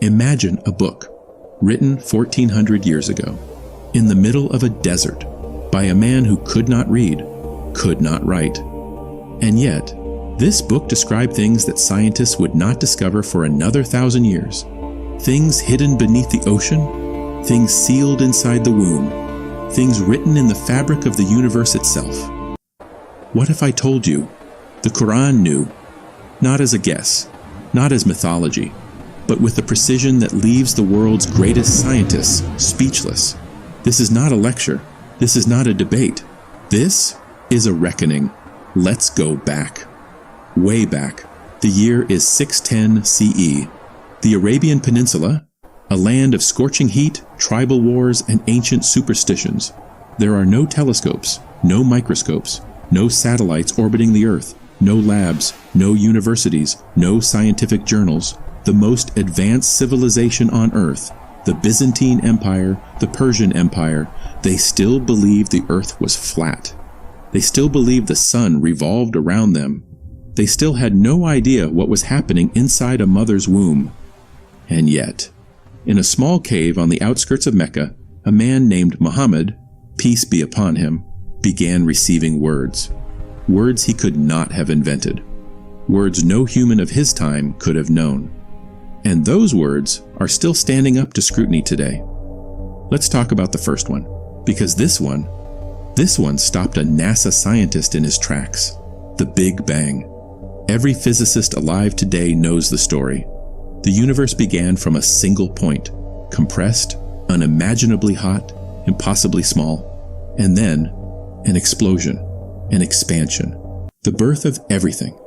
Imagine a book written 1400 years ago in the middle of a desert by a man who could not read, could not write. And yet, this book described things that scientists would not discover for another 1,000 years. Things hidden beneath the ocean, things sealed inside the womb, things written in the fabric of the universe itself. What if I told you the Qur'an knew, not as a guess, not as mythology, but with the precision that leaves the world's greatest scientists speechless? This is not a lecture. This is not a debate. This is a reckoning. Let's go back. Way back. The year is 610 CE. The Arabian Peninsula, a land of scorching heat, tribal wars, and ancient superstitions. There are no telescopes, no microscopes, no satellites orbiting the Earth, no labs, no universities, no scientific journals. The most advanced civilization on Earth, the Byzantine Empire, the Persian Empire, they still believed the Earth was flat. They still believed the sun revolved around them. They still had no idea what was happening inside a mother's womb. And yet, in a small cave on the outskirts of Mecca, a man named Muhammad, peace be upon him, began receiving words. Words he could not have invented. Words no human of his time could have known. And those words are still standing up to scrutiny today. Let's talk about the first one, because this one stopped a NASA scientist in his tracks. The Big Bang. Every physicist alive today knows the story. The universe began from a single point, compressed, unimaginably hot, impossibly small, and then an explosion, an expansion, the birth of everything.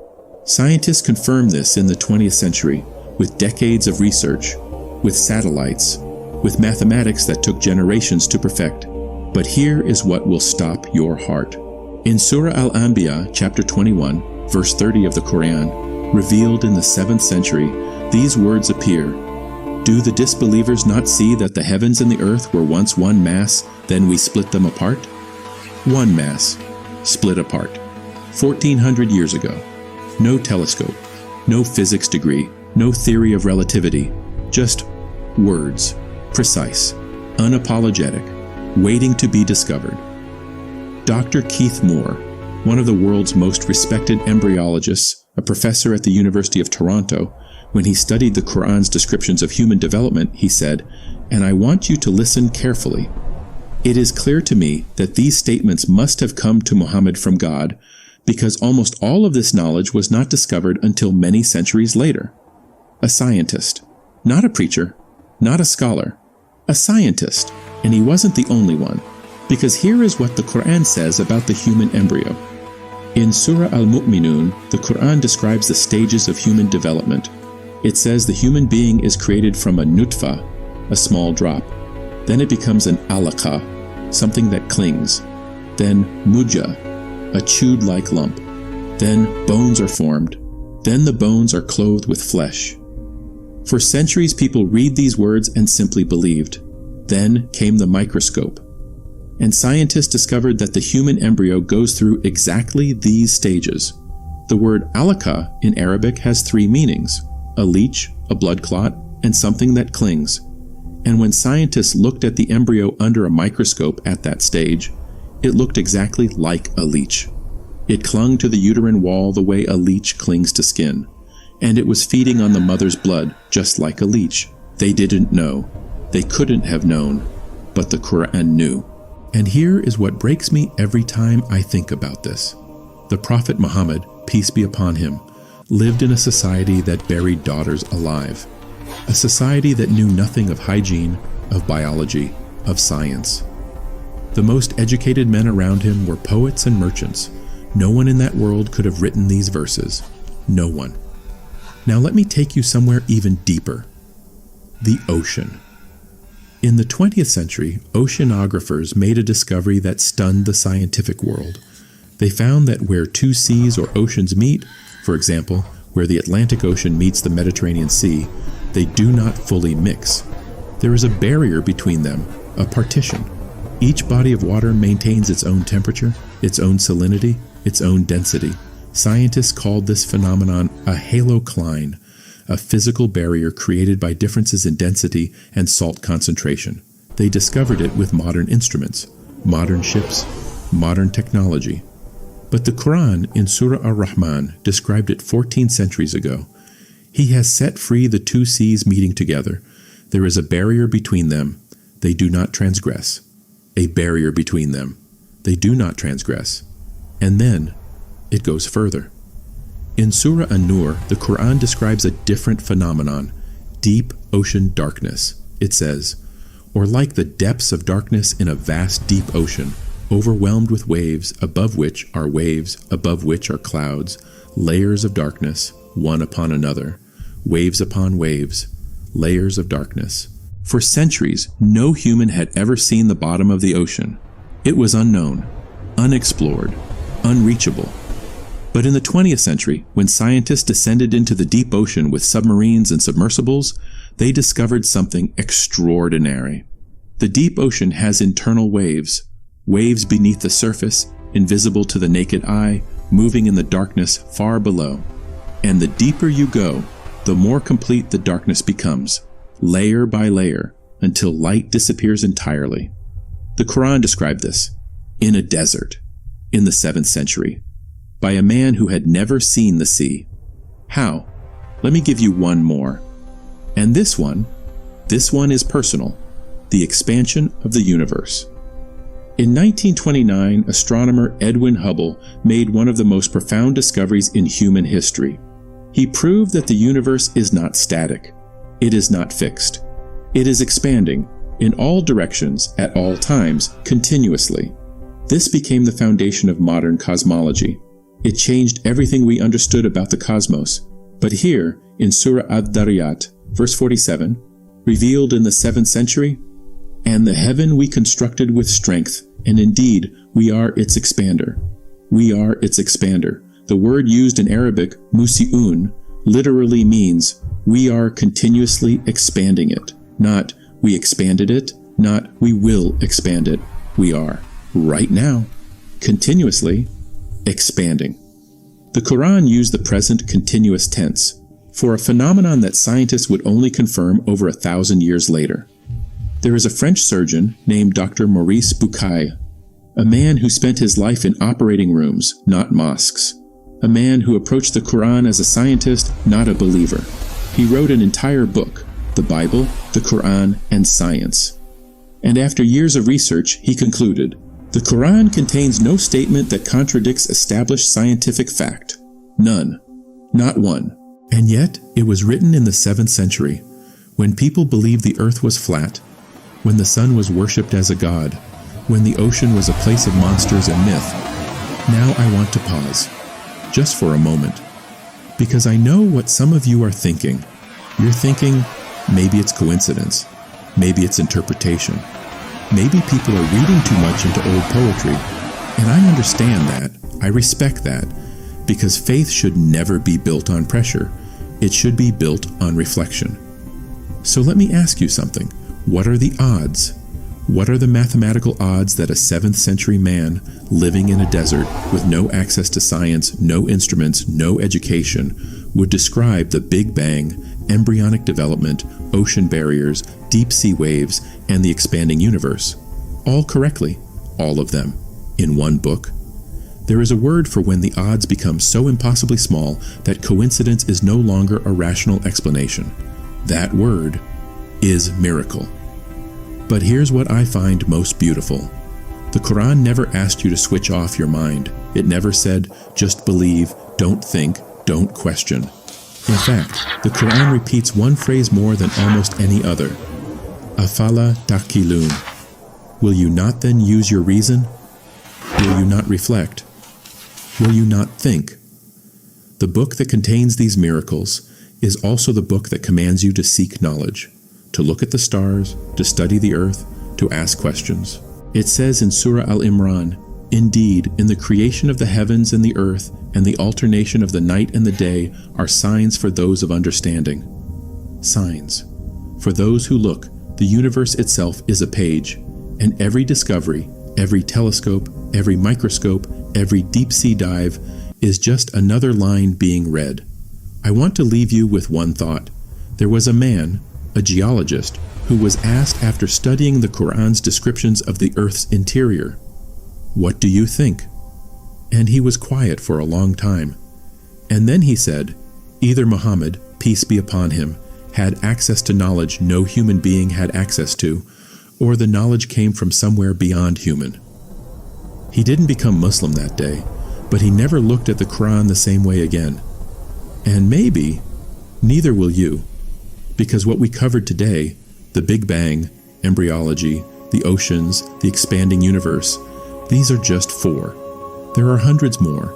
Scientists confirmed this in the 20th century with decades of research, with satellites, with mathematics that took generations to perfect. But here is what will stop your heart. In Surah Al-Anbiya, chapter 21, verse 30 of the Qur'an, revealed in the 7th century, these words appear: Do the disbelievers not see that the heavens and the earth were once one mass, then we split them apart? One mass, split apart. 1400 years ago. No telescope, no physics degree, no theory of relativity, just words, precise, unapologetic, waiting to be discovered. Dr. Keith Moore, one of the world's most respected embryologists, a professor at the University of Toronto, when he studied the Qur'an's descriptions of human development, he said, and I want you to listen carefully. It is clear to me that these statements must have come to Muhammad from God, because almost all of this knowledge was not discovered until many centuries later. A scientist, not a preacher, not a scholar, a scientist, and he wasn't the only one, because here is what the Qur'an says about the human embryo. In Surah Al-Mu'minun, the Qur'an describes the stages of human development. It says the human being is created from a nutfa, a small drop. Then it becomes an alaqa, something that clings. Then mujja, a chewed-like lump. Then bones are formed. Then the bones are clothed with flesh. For centuries, people read these words and simply believed. Then came the microscope. And scientists discovered that the human embryo goes through exactly these stages. The word alaqa in Arabic has three meanings: a leech, a blood clot, and something that clings. And when scientists looked at the embryo under a microscope at that stage, it looked exactly like a leech. It clung to the uterine wall the way a leech clings to skin. And it was feeding on the mother's blood, just like a leech. They didn't know. They couldn't have known. But the Qur'an knew. And here is what breaks me every time I think about this. The Prophet Muhammad, peace be upon him, lived in a society that buried daughters alive. A society that knew nothing of hygiene, of biology, of science. The most educated men around him were poets and merchants. No one in that world could have written these verses. No one. Now let me take you somewhere even deeper. The ocean. In the 20th century, oceanographers made a discovery that stunned the scientific world. They found that where two seas or oceans meet, for example, where the Atlantic Ocean meets the Mediterranean Sea, they do not fully mix. There is a barrier between them, a partition. Each body of water maintains its own temperature, its own salinity, its own density. Scientists called this phenomenon a halocline. a physical barrier created by differences in density and salt concentration. They discovered it with modern instruments, modern ships, modern technology. But the Qur'an in Surah Ar-Rahman described it 14 centuries ago. He has set free the two seas meeting together. There is a barrier between them. They do not transgress. A barrier between them. They do not transgress. And then it goes further. In Surah An-Nur, the Qur'an describes a different phenomenon, deep ocean darkness. It says, or like the depths of darkness in a vast deep ocean, overwhelmed with waves, above which are waves, above which are clouds, layers of darkness, one upon another, waves upon waves, layers of darkness. For centuries, no human had ever seen the bottom of the ocean. It was unknown, unexplored, unreachable. But in the 20th century, when scientists descended into the deep ocean with submarines and submersibles, they discovered something extraordinary. The deep ocean has internal waves, waves beneath the surface, invisible to the naked eye, moving in the darkness far below. And the deeper you go, the more complete the darkness becomes, layer by layer, until light disappears entirely. The Qur'an described this in a desert, in the 7th century, by a man who had never seen the sea. How? Let me give you one more. And this one is personal, the expansion of the universe. In 1929, astronomer Edwin Hubble made one of the most profound discoveries in human history. He proved that the universe is not static. It is not fixed. It is expanding in all directions at all times continuously. This became the foundation of modern cosmology. It changed everything we understood about the cosmos. But here, in Surah Ad-Dariyat, verse 47, revealed in the 7th century, and the heaven we constructed with strength, and indeed we are its expander. We are its expander. The word used in Arabic, musi'un, literally means we are continuously expanding it. Not we expanded it, not we will expand it. We are, right now, continuously expanding. The Quran used the present continuous tense for a phenomenon that scientists would only confirm over 1,000 years later. There is a French surgeon named Dr. Maurice Bucaille, a man who spent his life in operating rooms, not mosques, a man who approached the Quran as a scientist, not a believer. He wrote an entire book, the Bible, the Quran, and Science. And after years of research, he concluded, the Quran contains no statement that contradicts established scientific fact. None. Not one. And yet, it was written in the 7th century, when people believed the earth was flat, when the sun was worshipped as a god, when the ocean was a place of monsters and myth. Now I want to pause, just for a moment, because I know what some of you are thinking. You're thinking, maybe it's coincidence, maybe it's interpretation. Maybe people are reading too much into old poetry, and I understand that, I respect that, because faith should never be built on pressure. It should be built on reflection. So let me ask you something. What are the odds? What are the mathematical odds that a 7th century man living in a desert with no access to science, no instruments, no education would describe the Big Bang, embryonic development, ocean barriers, deep sea waves, and the expanding universe? All correctly, all of them, in one book. There is a word for when the odds become so impossibly small that coincidence is no longer a rational explanation. That word is miracle. But here's what I find most beautiful. The Quran never asked you to switch off your mind. It never said, just believe, don't think, don't question. In fact, the Quran repeats one phrase more than almost any other. Afala taqilun. Will you not then use your reason? Will you not reflect? Will you not think? The book that contains these miracles is also the book that commands you to seek knowledge, to look at the stars, to study the earth, to ask questions. It says in Surah Al-Imran, indeed, in the creation of the heavens and the earth and the alternation of the night and the day are signs for those of understanding. Signs. For those who look, the universe itself is a page, and every discovery, every telescope, every microscope, every deep-sea dive is just another line being read. I want to leave you with one thought. There was a man, a geologist, who was asked after studying the Qur'an's descriptions of the earth's interior, "What do you think?" And he was quiet for a long time. And then he said, either Muhammad, peace be upon him, had access to knowledge no human being had access to, or the knowledge came from somewhere beyond human. He didn't become Muslim that day, but he never looked at the Qur'an the same way again. And maybe neither will you, because what we covered today, the Big Bang, embryology, the oceans, the expanding universe, these are just 4. There are hundreds more,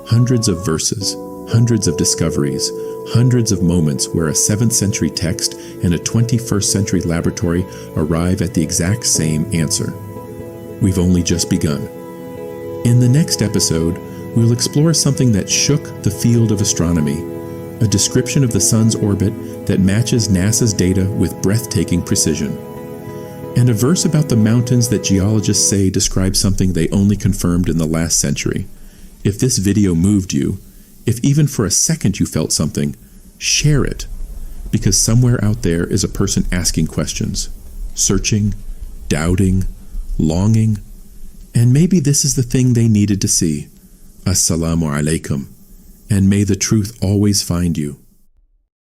hundreds of verses, hundreds of discoveries, hundreds of moments where a 7th century text and a 21st century laboratory arrive at the exact same answer. We've only just begun. In the next episode, we'll explore something that shook the field of astronomy, a description of the sun's orbit that matches NASA's data with breathtaking precision, and a verse about the mountains that geologists say describe something they only confirmed in the last century. If this video moved you, if even for a second you felt something, share it, because somewhere out there is a person asking questions, searching, doubting, longing, and maybe this is the thing they needed to see. Assalamu alaikum, and may the truth always find you.